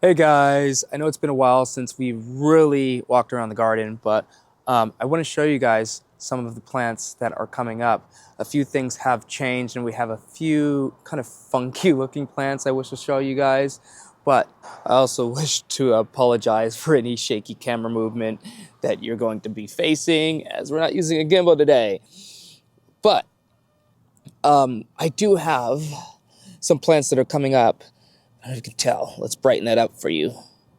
Hey guys, I know it's been a while since we really walked around the garden, but I want to show you guys some of the plants that are coming up. A few things have changed and we have a few kind of funky looking plants I wish to show you guys, but I also wish to apologize for any shaky camera movement that you're going to be facing as we're not using a gimbal today. But I do have some plants that are coming up. I don't know if you can tell. Let's brighten that up for you.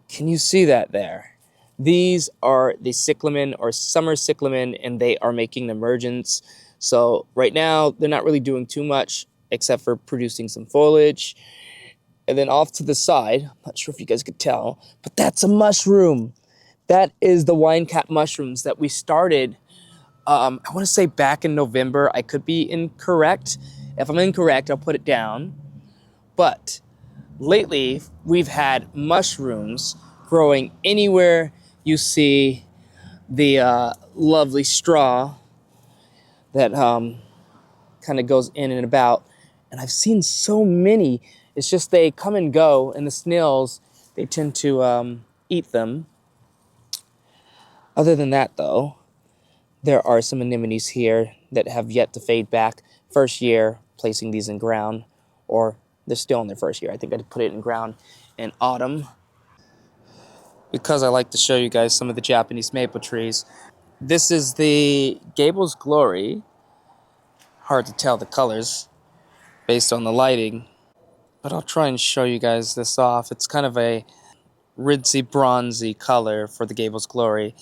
Can you see that there? These are the cyclamen or summer cyclamen, and they are making an emergence. So right now, they're not really doing too much except for producing some foliage. And then off to the side, I'm not sure if you guys could tell, but that's a mushroom. That is the wine cap mushrooms that we started, I want to say back in November. I could be incorrect. If I'm incorrect, I'll put it down. But lately, we've had mushrooms growing anywhere you see the lovely straw that kind of goes in and about. And I've seen so many. It's just they come and go, and the snails, they tend to eat them. Other than that, though, there are some anemones here that have yet to fade back. First year placing these in ground, or they're still in their first year. I think I put it in ground in autumn. Because I like to show you guys some of the Japanese maple trees. This is the Gable's Glory. Hard to tell the colors based on the lighting, but I'll try and show you guys this off. It's kind of a rincy bronzy color for the Gable's Glory,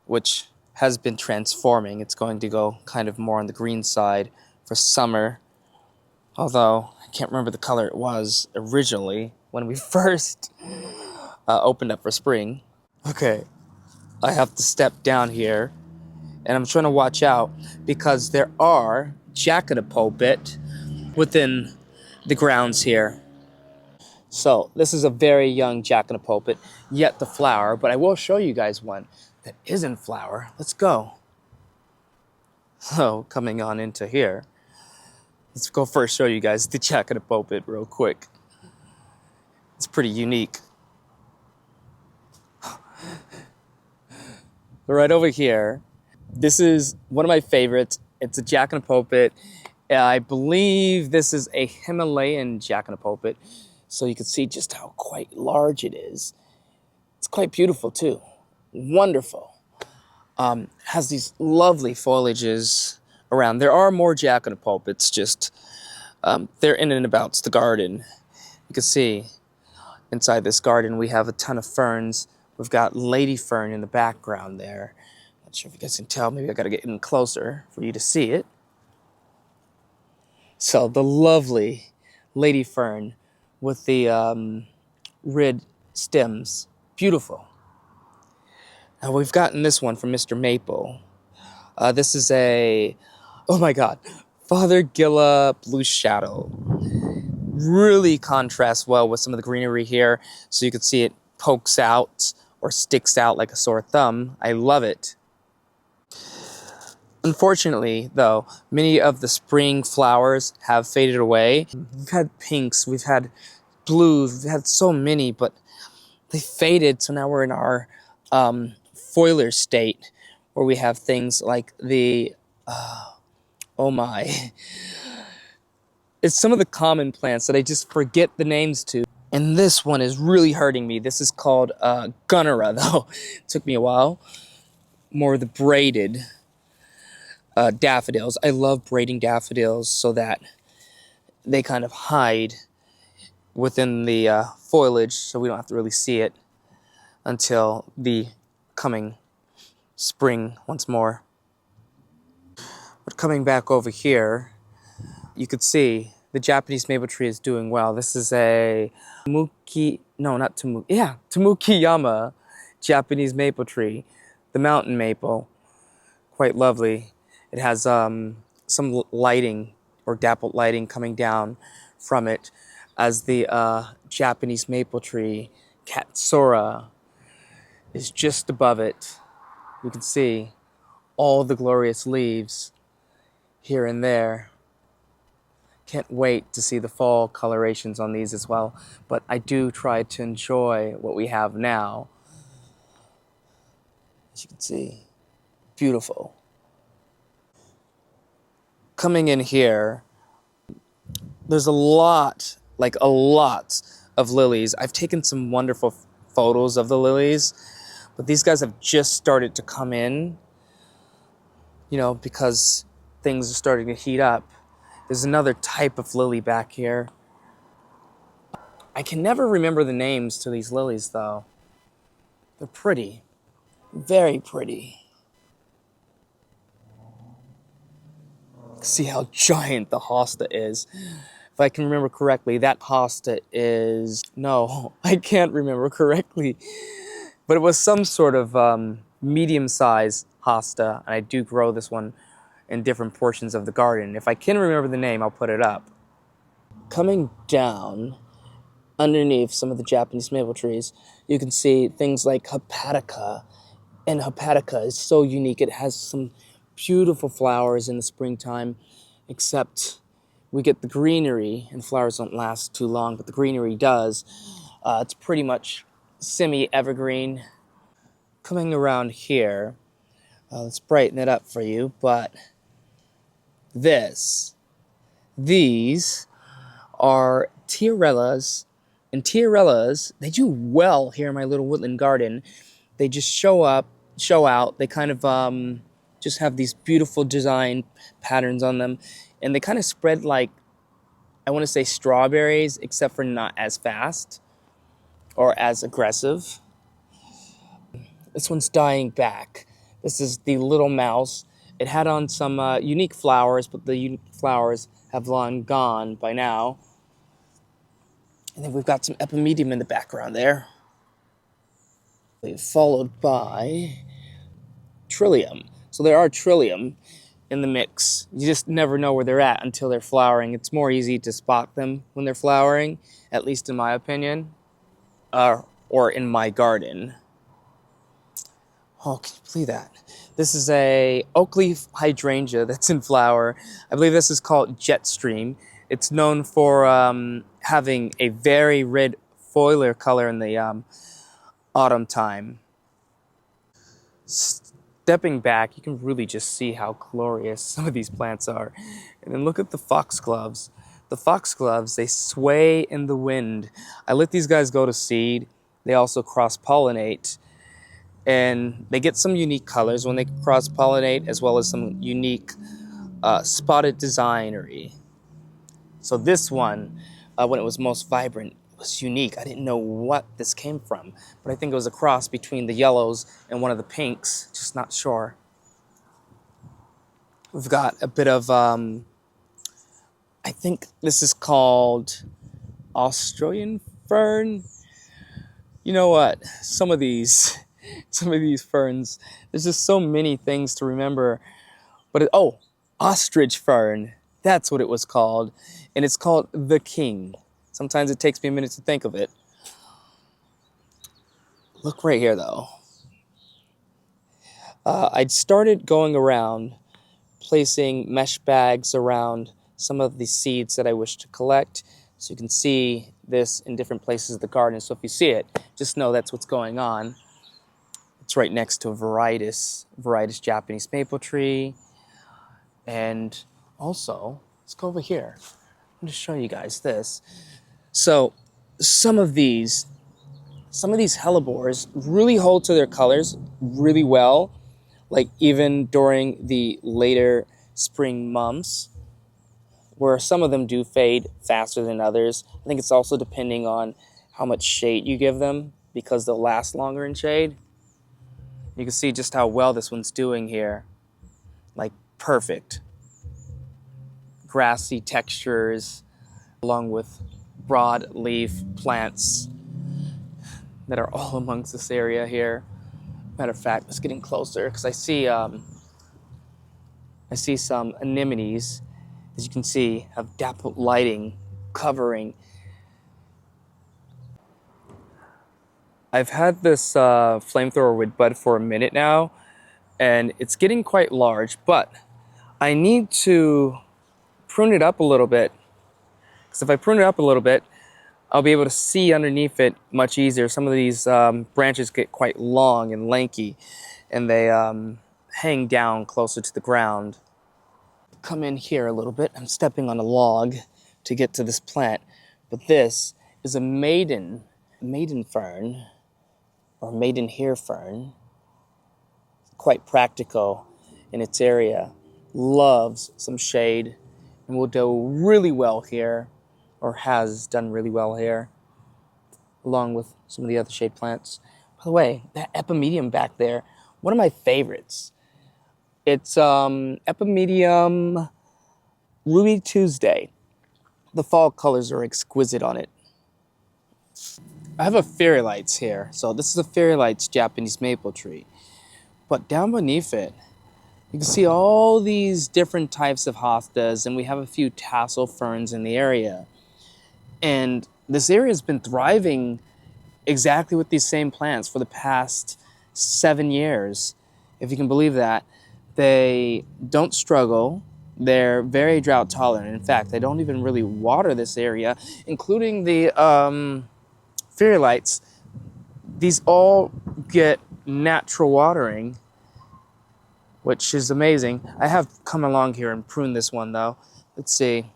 which has been transforming. It's going to go kind of more on the green side for summer, although I can't remember the color it was originally when we first opened up for spring. Okay, I have to step down here, and I'm trying to watch out because there are jack in the pulpit within the grounds here. So this is a very young jack in the pulpit, yet to flower, but I will show you guys one that is in flower. Let's go. So coming on into here, let's go first show you guys the jack in the pulpit real quick. It's pretty unique. Right over here, this is one of my favorites. It's a jack in the pulpit. I believe this is a Himalayan jack in the pulpit, so you can see just how quite large it is. It's quite beautiful too. Wonderful. Has these lovely foliages around. There are more jack in the pulpits, just they're in and about the garden. You can see inside this garden we have a ton of ferns. We've got lady fern in the background there. Not sure if you guys can tell. Maybe I got to get in closer for you to see it. So the lovely lady fern with the red stems. Beautiful. Now we've gotten this one from Mr. Maple. This is a, oh my God, Fothergilla Blue Shadow. Really contrasts well with some of the greenery here. So you can see it pokes out or sticks out like a sore thumb. I love it. Unfortunately, though, many of the spring flowers have faded away. We've had pinks, we've had blues, we've had so many, but they faded. So now we're in our foliar state where we have things like the, oh my, it's some of the common plants that I just forget the names to. And this one is really hurting me. This is called Gunnera, though. It took me a while. More of the braided daffodils. I love braiding daffodils so that they kind of hide within the foliage so we don't have to really see it until the coming spring once more. But coming back over here, you could see the Japanese maple tree is doing well. This is a Tamukiyama Japanese maple tree, the mountain maple. Quite lovely. It has some lighting or dappled lighting coming down from it as the Japanese maple tree, Katsura, is just above it. You can see all the glorious leaves here and there. Can't wait to see the fall colorations on these as well. But I do try to enjoy what we have now. As you can see, beautiful. Coming in here, there's a lot of lilies. I've taken some wonderful photos of the lilies, but these guys have just started to come in, you know, because things are starting to heat up. There's another type of lily back here. I can never remember the names to these lilies though. They're pretty, very pretty. See how giant the hosta is. If I can remember correctly, that hosta is, no, I can't remember correctly, but it was some sort of medium-sized hosta, and I do grow this one in different portions of the garden. If I can remember the name, I'll put it up. Coming down underneath some of the Japanese maple trees, you can see things like hepatica, and hepatica is so unique. It has some beautiful flowers in the springtime, except we get the greenery, and flowers don't last too long, but the greenery does. It's pretty much semi-evergreen. Coming around here, let's brighten it up for you, but these are tiarellas, and tiarellas, they do well here in my little woodland garden. They just show out, they kind of just have these beautiful design patterns on them, and they kind of spread like, I want to say strawberries, except for not as fast or as aggressive. This one's dying back. This is the little mouse. It had on some unique flowers, but the unique flowers have long gone by now. And then we've got some epimedium in the background there. Followed by trillium. So there are trillium in the mix. You just never know where they're at until they're flowering. It's more easy to spot them when they're flowering, at least in my opinion, or in my garden. Oh, can you believe that? This is a oak leaf hydrangea that's in flower. I believe this is called Jetstream. It's known for having a very red foliar color in the autumn time. Stepping back, you can really just see how glorious some of these plants are. And then look at the foxgloves. The foxgloves, they sway in the wind. I let these guys go to seed. They also cross-pollinate. And they get some unique colors when they cross-pollinate, as well as some unique spotted designery. So this one, when it was most vibrant, was unique. I didn't know what this came from, but I think it was a cross between the yellows and one of the pinks, just not sure. We've got a bit of, I think this is called Australian fern. You know what? Some of these ferns, there's just so many things to remember. But ostrich fern, that's what it was called. And it's called the king. Sometimes it takes me a minute to think of it. Look right here, though. I'd started going around placing mesh bags around some of the seeds that I wish to collect. So you can see this in different places of the garden. So if you see it, just know that's what's going on. It's right next to a varieties Japanese maple tree. And also, let's go over here. I'm going to show you guys this. So some of these hellebores really hold to their colors really well, like even during the later spring months, where some of them do fade faster than others. I think it's also depending on how much shade you give them, because they'll last longer in shade. You can see just how well this one's doing here. Like perfect. Grassy textures, along with broad leaf plants that are all amongst this area here. Matter of fact, it's getting closer because I see some anemones, as you can see, have dappled lighting covering. I've had this flamethrower wood bud for a minute now, and it's getting quite large, but I need to prune it up a little bit Because if I prune it up a little bit, I'll be able to see underneath it much easier. Some of these branches get quite long and lanky, and they hang down closer to the ground. Come in here a little bit. I'm stepping on a log to get to this plant, but this is a maiden fern, or maidenhair fern. Quite practical in its area. Loves some shade and will do really well here, or has done really well here, along with some of the other shade plants. By the way, that epimedium back there, one of my favorites. It's Epimedium Ruby Tuesday. The fall colors are exquisite on it. I have a Fairy Lights here. So this is a Fairy Lights Japanese maple tree. But down beneath it, you can see all these different types of hostas, and we have a few tassel ferns in the area. And this area has been thriving exactly with these same plants for the past 7 years, if you can believe that. They don't struggle. They're very drought tolerant. In fact, they don't even really water this area, including the Fairy Lights. These all get natural watering, which is amazing. I have come along here and pruned this one though. Let's see.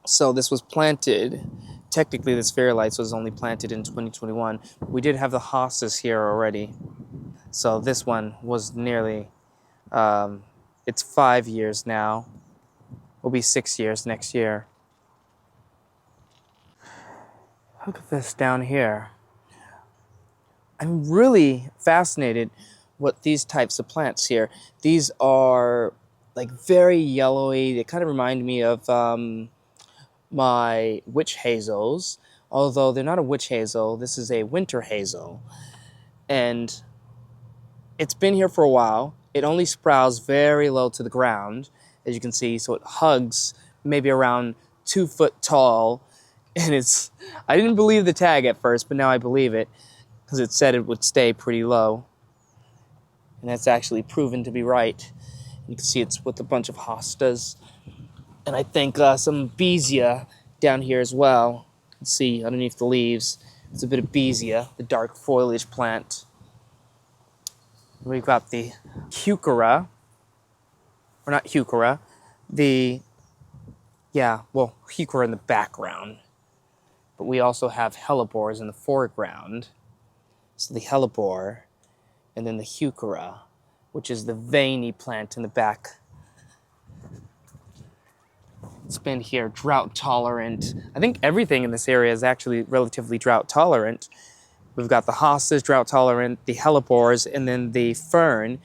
So this was planted, technically this Fairy Lights was only planted in 2021. We did have the hostas here already. So this one was nearly, it's 5 years now. Will be 6 years next year. Look at this down here. I'm really fascinated with these types of plants here. These are like very yellowy. They kind of remind me of my witch hazels, although they're not a witch hazel. This is a winter hazel. And it's been here for a while. It only sprouts very low to the ground, as you can see, so it hugs maybe around 2 foot tall. And it's, I didn't believe the tag at first, but now I believe it, because it said it would stay pretty low. And that's actually proven to be right. You can see it's with a bunch of hostas. And I think some beesia down here as well. You can see underneath the leaves, there's a bit of beesia, the dark foliage plant. We've got the heuchera, or not heuchera, heuchera in the background. But we also have hellebores in the foreground. So the hellebore, and then the heuchera, which is the veiny plant in the back. It's been here drought tolerant. I think everything in this area is actually relatively drought tolerant. We've got the hostas, drought tolerant, the hellebores, and then the fern.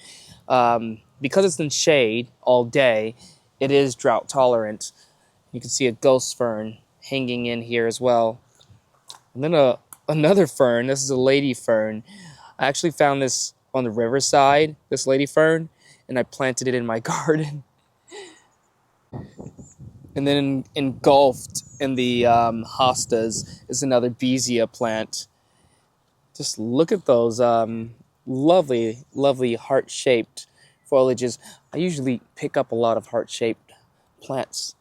Because it's in shade all day, it is drought tolerant. You can see a ghost fern hanging in here as well. And then another fern, this is a lady fern. I actually found this on the riverside, this lady fern, and I planted it in my garden. And then engulfed in the hostas is another beesia plant. Just look at those lovely, lovely heart-shaped foliages. I usually pick up a lot of heart-shaped plants.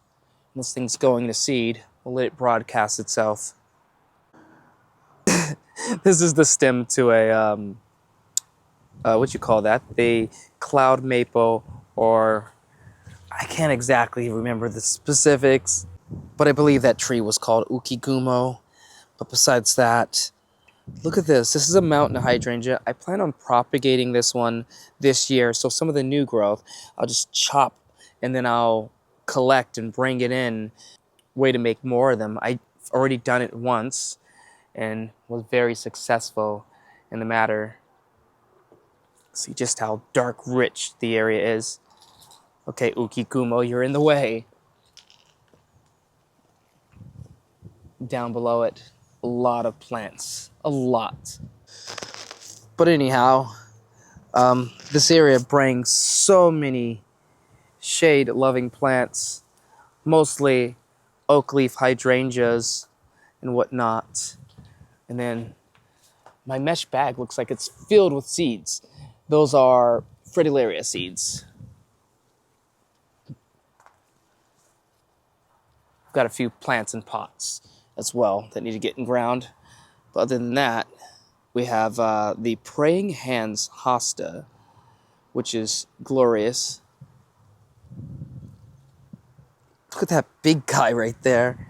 This thing's going to seed. We'll let it broadcast itself. This is the stem to a, what you call that? The cloud maple, or I can't exactly remember the specifics, but I believe that tree was called Ukigumo. But besides that, look at this. This is a mountain hydrangea. I plan on propagating this one this year. So some of the new growth, I'll just chop and then I'll collect and bring it in. Way to make more of them. I've already done it once and was very successful in the matter. See just how dark rich the area is. Okay, Ukigumo, you're in the way. Down below it, a lot of plants. A lot. But anyhow, this area brings so many shade-loving plants, mostly oak leaf hydrangeas and whatnot. And then my mesh bag looks like it's filled with seeds. Those are Fritillaria seeds. got a few plants in pots as well that need to get in ground. But other than that, we have the Praying Hands Hosta, which is glorious. Look at that big guy right there.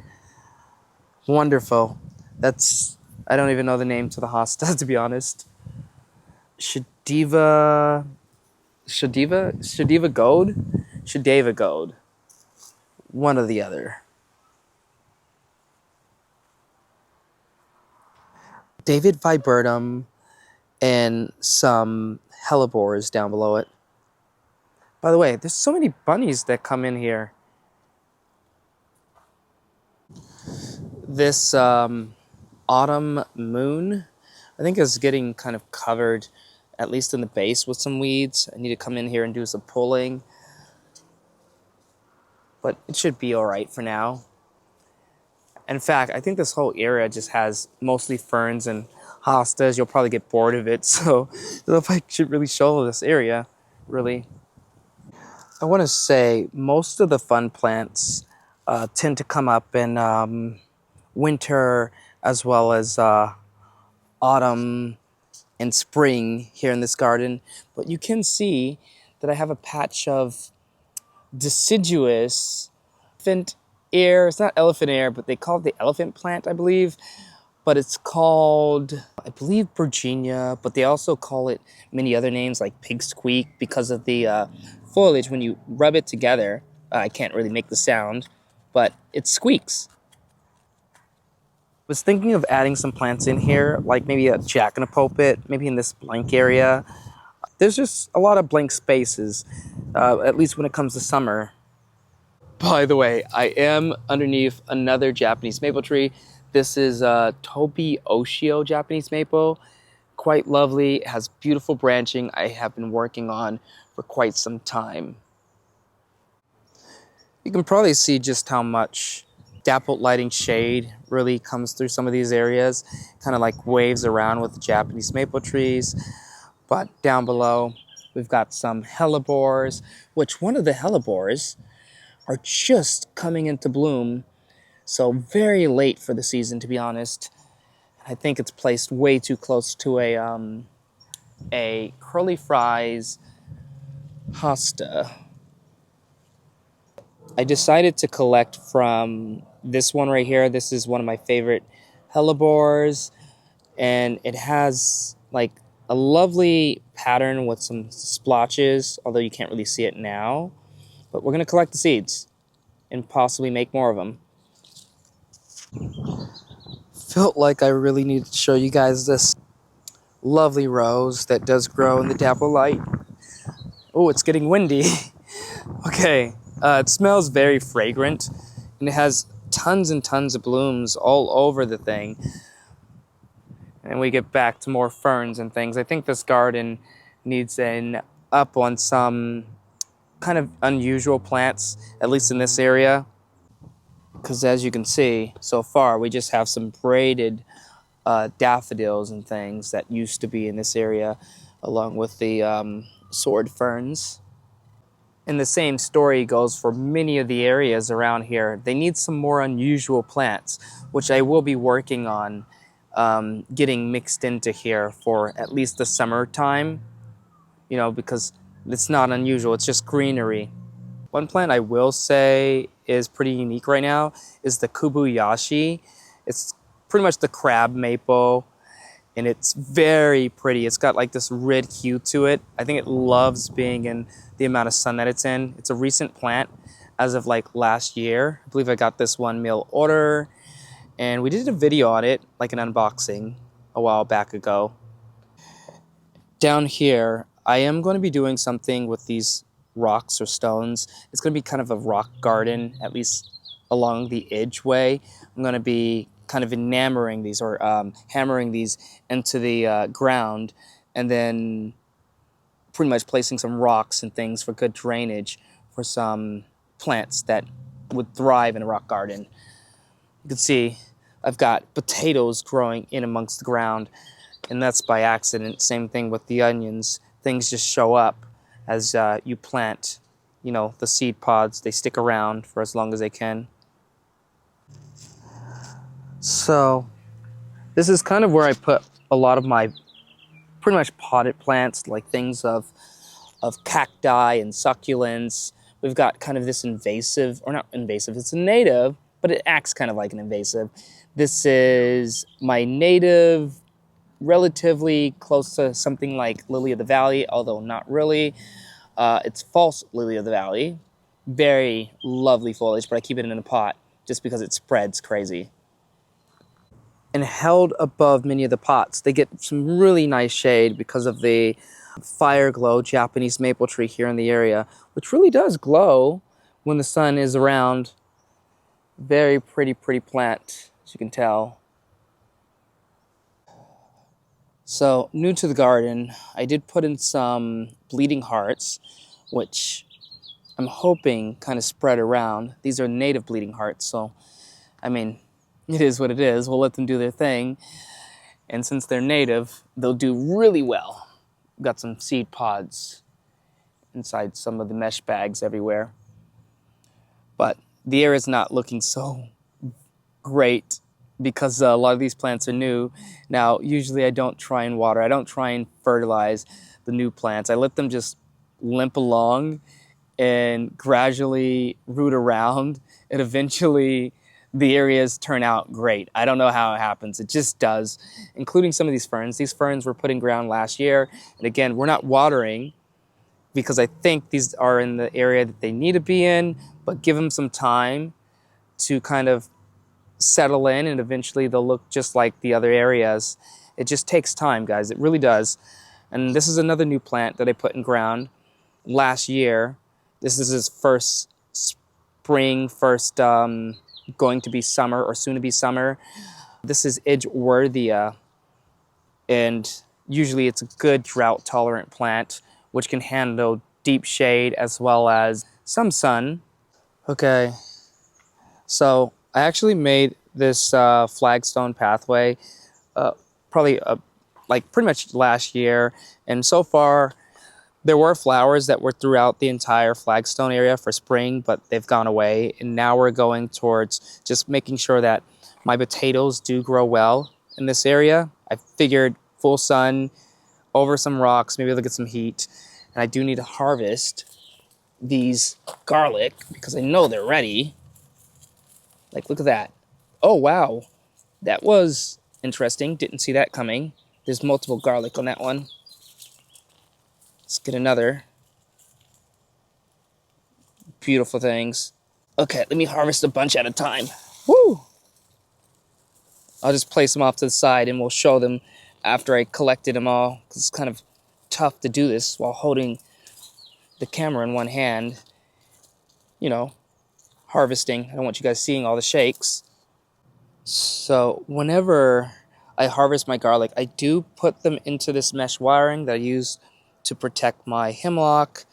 Wonderful. That's, I don't even know the name to the hosta, to be honest. Shadiva Gold? Shadeva Gold. One or the other. David Viburnum and some hellebores down below it. By the way, there's so many bunnies that come in here. This autumn moon, I think, is getting kind of covered, at least in the base, with some weeds. I need to come in here and do some pulling. But it should be all right for now. In fact, I think this whole area just has mostly ferns and hostas. You'll probably get bored of it, so I don't know if I should really show this area, really. I want to say most of the fun plants tend to come up in winter as well as autumn and spring here in this garden. But you can see that I have a patch of deciduous elephant ear. It's not elephant ear, but they call it the elephant plant, I believe. But it's called, I believe, Virginia, but they also call it many other names like pig squeak because of the foliage. When you rub it together, I can't really make the sound, but it squeaks. Was thinking of adding some plants in here, like maybe a jack-in-a-pulpit, maybe in this blank area. There's just a lot of blank spaces, at least when it comes to summer. By the way, I am underneath another Japanese maple tree. This is Tobi Oshio Japanese maple. Quite lovely, it has beautiful branching I have been working on for quite some time. You can probably see just how much dappled lighting shade really comes through some of these areas. Kind of like waves around with the Japanese maple trees. But down below, we've got some hellebores, which one of the hellebores are just coming into bloom. So very late for the season, to be honest. I think it's placed way too close to a curly fries hosta. I decided to collect from this one right here. This is one of my favorite hellebores, and it has like a lovely pattern with some splotches, although you can't really see it now. But we're gonna collect the seeds and possibly make more of them. Felt like I really needed to show you guys this lovely rose that does grow in the dapple light. Oh, it's getting windy. Okay, it smells very fragrant, and it has tons and tons of blooms all over the thing. And we get back to more ferns and things. I think this garden needs an up on some kind of unusual plants, at least in this area. Because as you can see, so far, we just have some braided daffodils and things that used to be in this area, along with the sword ferns. And the same story goes for many of the areas around here. They need some more unusual plants, which I will be working on getting mixed into here for at least the summertime, you know, because it's not unusual, it's just greenery. One plant I will say is pretty unique right now is the Kubuyashi. It's pretty much the crab maple, and it's very pretty. It's got like this red hue to it. I think it loves being in the amount of sun that it's in. It's a recent plant as of like last year. I believe I got this one mail order, and we did a video on it, like an unboxing a while back ago. Down here, I am going to be doing something with these rocks or stones. It's going to be kind of a rock garden, at least along the edgeway. I'm going to be kind of enamoring these or hammering these into the ground, and then pretty much placing some rocks and things for good drainage for some plants that would thrive in a rock garden. You can see I've got potatoes growing in amongst the ground, and that's by accident. Same thing with the onions. Things just show up as you plant, you know, the seed pods. They stick around for as long as they can. So this is kind of where I put a lot of my pretty much potted plants, like things of cacti and succulents. We've got kind of this invasive, or not invasive, it's a native, but it acts kind of like an invasive. This is my native, relatively close to something like lily of the valley, although not really. It's false lily of the valley. Very lovely foliage, but I keep it in a pot just because it spreads crazy. And held above many of the pots, they get some really nice shade because of the fire glow Japanese maple tree here in the area, which really does glow when the sun is around. Very pretty plant, as you can tell. So, new to the garden, I did put in some bleeding hearts, which I'm hoping kind of spread around. These are native bleeding hearts, so, I mean, it is what it is. We'll let them do their thing. And since they're native, they'll do really well. Got some seed pods inside some of the mesh bags everywhere. But the air is not looking so great because a lot of these plants are new. Now, usually I don't try and water. I don't try and fertilize the new plants. I let them just limp along and gradually root around, and eventually the areas turn out great. I don't know how it happens. It just does, including some of these ferns. These ferns were put in ground last year. And again, we're not watering because I think these are in the area that they need to be in, but give them some time to kind of settle in, and eventually they'll look just like the other areas. It just takes time, guys. It really does. And this is another new plant that I put in ground last year. This is his first spring, first going to be summer or soon to be summer. This is Edgeworthia, and usually it's a good drought tolerant plant which can handle deep shade as well as some sun. Okay, so I actually made this flagstone pathway probably like pretty much last year, and so far there were flowers that were throughout the entire flagstone area for spring, but they've gone away. And now we're going towards just making sure that my potatoes do grow well in this area. I figured full sun over some rocks, maybe they'll get some heat. And I do need to harvest these garlic because I know they're ready. Like, look at that. Oh, wow. That was interesting. Didn't see that coming. There's multiple garlic on that one. Let's get another. Beautiful things. Okay, let me harvest a bunch at a time. Woo! I'll just place them off to the side and we'll show them after I collected them all, because it's kind of tough to do this while holding the camera in one hand. You know, harvesting. I don't want you guys seeing all the shakes. So whenever I harvest my garlic, I do put them into this mesh wiring that I use to protect my hemlock.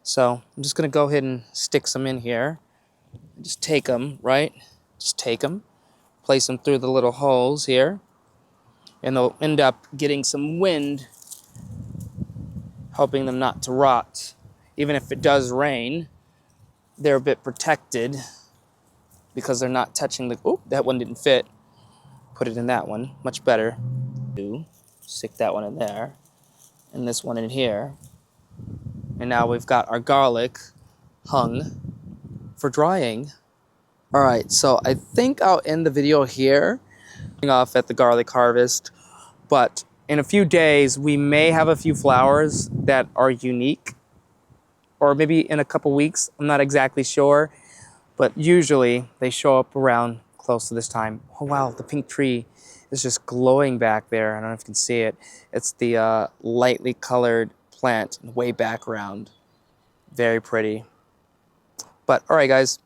So I'm just going to go ahead and stick some in here. Just take them, right? Just take them, place them through the little holes here, and they'll end up getting some wind, helping them not to rot. Even if it does rain, they're a bit protected because they're not touching the... Oh, that one didn't fit. Put it in that one. Much better. Stick that one in there, and this one in here. And now we've got our garlic hung for drying. All right, so I think I'll end the video here, off at the garlic harvest. But in a few days, we may have a few flowers that are unique, or maybe in a couple weeks. I'm not exactly sure, but usually they show up around close to this time. Oh wow, the pink tree is just glowing back there. I don't know if you can see it. It's the lightly colored plant in the way background. Very pretty. But all right, guys,